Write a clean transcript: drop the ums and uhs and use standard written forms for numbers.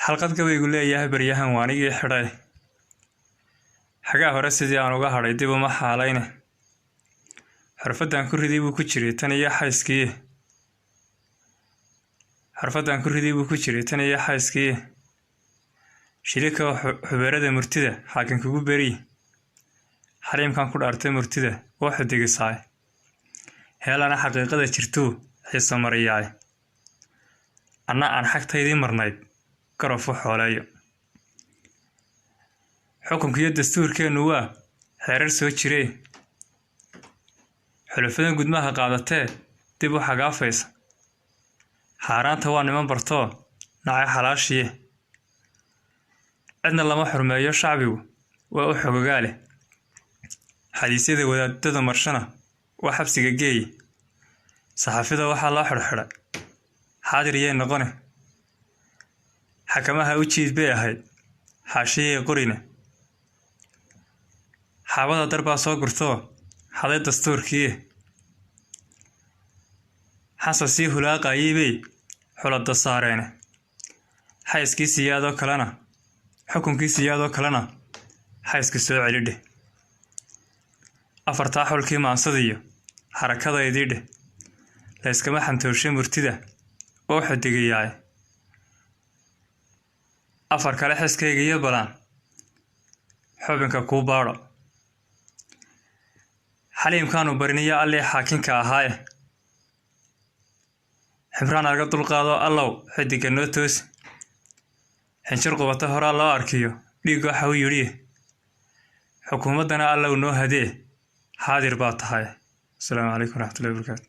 xalqad gabaygu leeyahay baryahan waa anigii xidhay xagaa hore sidii aan uga hadhay dib uma xaalayne xirfadan ku ridii buu ku jiray tan iyo xayskii shirika xubeerada murtida xaakin kugu beri xariimkan ku dhaartay murtida oo xidigisaay heelana xaqiiqada jirtuu xiisa mariyaay anna aan xagtaydii marnayd garofu xooleeyo xukunkiyo dastuurkeennu waa xeerar soo jiree xulufadan gudmaha qaadatee dib u xagaafaysa xaaraanta waa niman bartoo nacay xalaashiye cidna lama xurmeeyo shacbigu waa u xogogaale xadiisyada wadaadada marshana waa xabsiga geeye saxaafida waxaa loo xidhxidhay xaadir yee noqone xakamaha u jiid bay ahayd xaashiyee qorine xaabada darbaa soo gurtoo xaday dastuurkiie xasan sii hulaaqayay bay xulada saareene xayskii siyaadoo kalena xukunkii siyaadoo kalena xayska soo celidhe afartaa xulkii maansadiyo xarakadaydii dheh layskama xantooshe murtida oo xidigayaay afar kale xiskayga iyo balaan xubinka kuu baadho xaliimkaanu bariniyo allii xaakinka ahaaye xibraan aga dulqaado allow xidiga noo toosi xinjir qubata horaa loo arkiyo dhiig waxa u yidhi xukuumaddana allow noo hadee xaadir baa tahay. Asalaamu calaykum waraxmatullahi wabarakaatu.